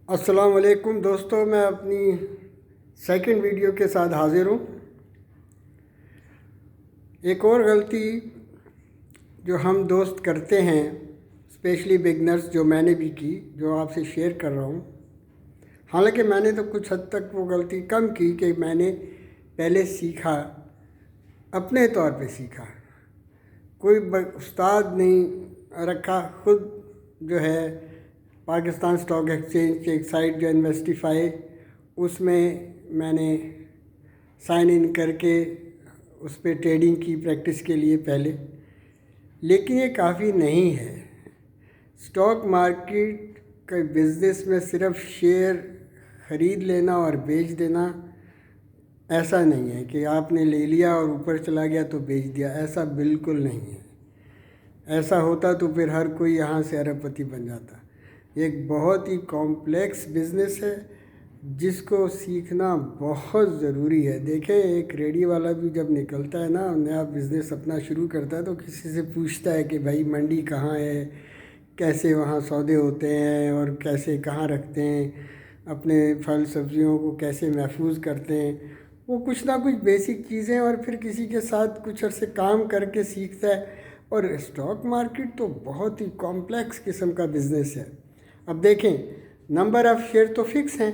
अस्सलाम वालेकुम दोस्तों, मैं अपनी सेकंड वीडियो के साथ हाज़िर हूँ। एक और गलती जो हम दोस्त करते हैं, स्पेशली बिगनर्स, जो मैंने भी की, जो आपसे शेयर कर रहा हूँ। हालांकि मैंने तो कुछ हद तक वो गलती कम की कि मैंने पहले सीखा, अपने तौर पे सीखा, कोई उस्ताद नहीं रखा। खुद जो है पाकिस्तान स्टॉक एक्सचेंज की एक साइट जो इन्वेस्टिफाई, उसमें मैंने साइन इन करके उस पर ट्रेडिंग की प्रैक्टिस के लिए पहले। लेकिन ये काफ़ी नहीं है। स्टॉक मार्केट के बिज़नेस में सिर्फ शेयर ख़रीद लेना और बेच देना ऐसा नहीं है कि आपने ले लिया और ऊपर चला गया तो बेच दिया। ऐसा बिल्कुल नहीं है। ऐसा होता तो फिर हर कोई यहाँ से अरबपति बन जाता। ये एक बहुत ही कॉम्प्लेक्स बिज़नेस है जिसको सीखना बहुत ज़रूरी है। देखें, एक रेडी वाला भी जब निकलता है ना, नया बिज़नेस अपना शुरू करता है, तो किसी से पूछता है कि भाई मंडी कहाँ है, कैसे वहाँ सौदे होते हैं और कैसे कहाँ रखते हैं, अपने फल सब्जियों को कैसे महफूज करते हैं। वो कुछ ना कुछ बेसिक चीज़ें, और फिर किसी के साथ कुछ अरसे काम करके सीखता है। और स्टॉक मार्केट तो बहुत ही कॉम्प्लेक्स किस्म का बिज़नेस है। अब देखें, नंबर ऑफ़ शेयर तो फिक्स हैं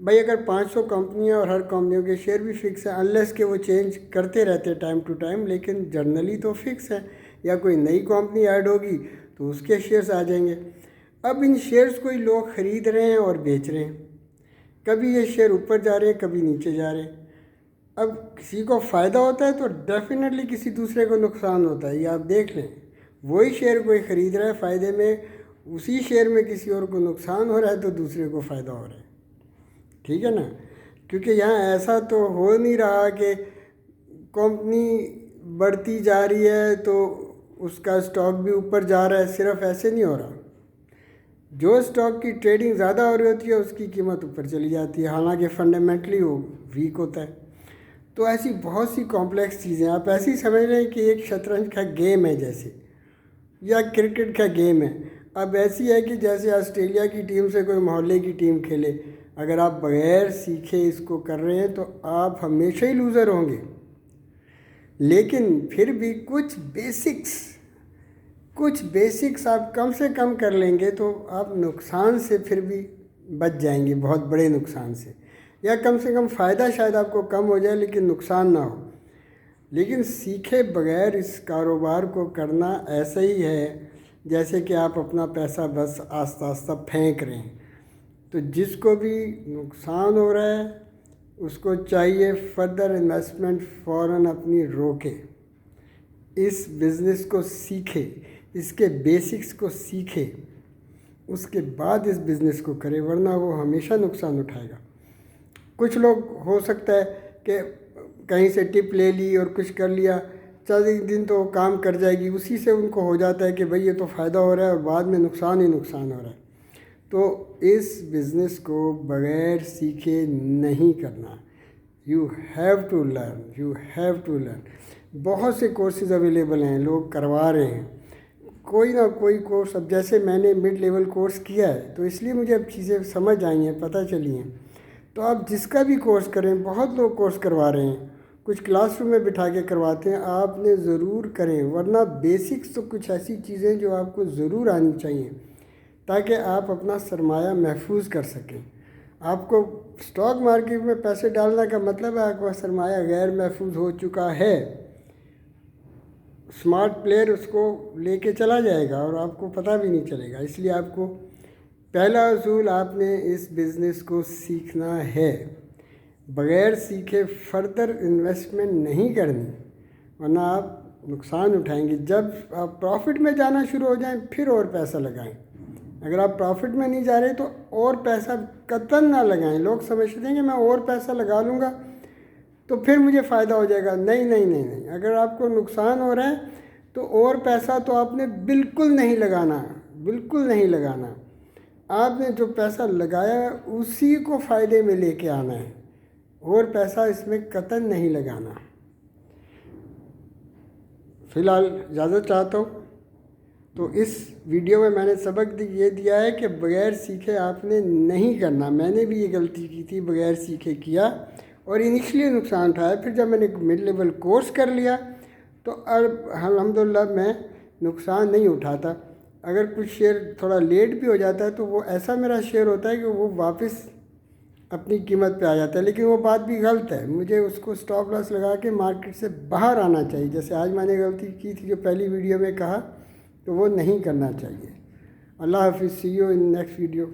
भाई। अगर 500 कंपनियां और हर कंपनियों के शेयर भी फिक्स हैं, अनलेस के वो चेंज करते रहते हैं टाइम टू टाइम, लेकिन जर्नली तो फिक्स है। या कोई नई कंपनी ऐड होगी तो उसके शेयर्स आ जाएंगे। अब इन शेयर्स को ही लोग ख़रीद रहे हैं और बेच रहे हैं। कभी ये शेयर ऊपर जा रहे हैं, कभी नीचे जा रहे हैं। अब किसी को फ़ायदा होता है तो डेफिनेटली किसी दूसरे को नुकसान होता है। ये आप देख लें, वही शेयर कोई ख़रीद रहा है फ़ायदे में, उसी शेयर में किसी और को नुकसान हो रहा है तो दूसरे को फ़ायदा हो रहा है। ठीक है ना? क्योंकि यहाँ ऐसा तो हो नहीं रहा कि कंपनी बढ़ती जा रही है तो उसका स्टॉक भी ऊपर जा रहा है। सिर्फ ऐसे नहीं हो रहा। जो स्टॉक की ट्रेडिंग ज़्यादा हो रही होती है उसकी कीमत ऊपर चली जाती है, हालांकि फंडामेंटली वो वीक होता है। तो ऐसी बहुत सी कॉम्प्लेक्स चीज़ें, आप ऐसी समझ लें कि एक शतरंज का गेम है जैसे, या क्रिकेट का गेम है। अब ऐसी है कि जैसे ऑस्ट्रेलिया की टीम से कोई मोहल्ले की टीम खेले, अगर आप बगैर सीखे इसको कर रहे हैं तो आप हमेशा ही लूज़र होंगे। लेकिन फिर भी कुछ बेसिक्स आप कम से कम कर लेंगे तो आप नुकसान से फिर भी बच जाएंगे, बहुत बड़े नुकसान से। या कम से कम फ़ायदा शायद आपको कम हो जाए लेकिन नुकसान ना हो। लेकिन सीखे बगैर इस कारोबार को करना ऐसा ही है जैसे कि आप अपना पैसा बस आस्ता आस्ता फेंक रहे हैं। तो जिसको भी नुकसान हो रहा है उसको चाहिए फर्दर इन्वेस्टमेंट फ़ौरन अपनी रोके, इस बिज़नेस को सीखे, इसके बेसिक्स को सीखे, उसके बाद इस बिज़नेस को करे, वरना वो हमेशा नुकसान उठाएगा। कुछ लोग हो सकता है कि कहीं से टिप ले ली और कुछ कर लिया, चल एक दिन तो काम कर जाएगी, उसी से उनको हो जाता है कि भाई ये तो फ़ायदा हो रहा है और बाद में नुकसान ही नुकसान हो रहा है। तो इस बिज़नेस को बग़ैर सीखे नहीं करना। You have to learn, you have to learn. बहुत से कोर्सेज अवेलेबल हैं, लोग करवा रहे हैं कोई ना कोई कोर्स। अब जैसे मैंने मिड लेवल कोर्स किया है तो इसलिए मुझे अब चीज़ें समझ आई हैं, पता चली हैं। तो आप जिसका भी कोर्स करें, बहुत लोग कोर्स करवा रहे हैं, कुछ क्लासरूम में बिठा के करवाते हैं, आपने ज़रूर करें। वरना बेसिक्स तो कुछ ऐसी चीज़ें जो आपको ज़रूर आनी चाहिए ताकि आप अपना सरमाया महफूज कर सकें। आपको स्टॉक मार्केट में पैसे डालने का मतलब है आपका सरमाया गैर महफूज हो चुका है। स्मार्ट प्लेयर उसको लेके चला जाएगा और आपको पता भी नहीं चलेगा। इसलिए आपको पहला असूल, आपने इस बिज़नेस को सीखना है। बग़ैर सीखे फर्दर इन्वेस्टमेंट नहीं करनी, वरना आप नुकसान उठाएंगे। जब आप प्रॉफिट में जाना शुरू हो जाएं फिर और पैसा लगाएं। अगर आप प्रॉफिट में नहीं जा रहे तो और पैसा कतई ना लगाएं। लोग समझते हैं कि मैं और पैसा लगा लूँगा तो फिर मुझे फ़ायदा हो जाएगा। नहीं नहीं नहीं नहीं, अगर आपको नुकसान हो रहा है तो और पैसा तो आपने बिल्कुल नहीं लगाना, बिल्कुल नहीं लगाना। आपने जो पैसा लगाया है उसी को फ़ायदे में लेके आना है, और पैसा इसमें कतई नहीं लगाना। फ़िलहाल इजाज़त चाहता हूँ। तो इस वीडियो में मैंने सबक ये दिया है कि बग़ैर सीखे आपने नहीं करना। मैंने भी ये गलती की थी, बग़ैर सीखे किया और इनिशियली नुकसान उठाया। फिर जब मैंने मिड लेवल कोर्स कर लिया तो अब अल्हम्दुलिल्लाह मैं नुकसान नहीं उठाता। अगर कुछ शेयर थोड़ा लेट भी हो जाता है तो वो ऐसा मेरा शेयर होता है कि वो वापस अपनी कीमत पे आ जाता है, लेकिन वो बात भी गलत है। मुझे उसको स्टॉप लॉस लगा के मार्केट से बाहर आना चाहिए। जैसे आज मैंने गलती की थी जो पहली वीडियो में कहा, तो वो नहीं करना चाहिए। अल्लाह हाफिज़, सी यू इन नेक्स्ट वीडियो।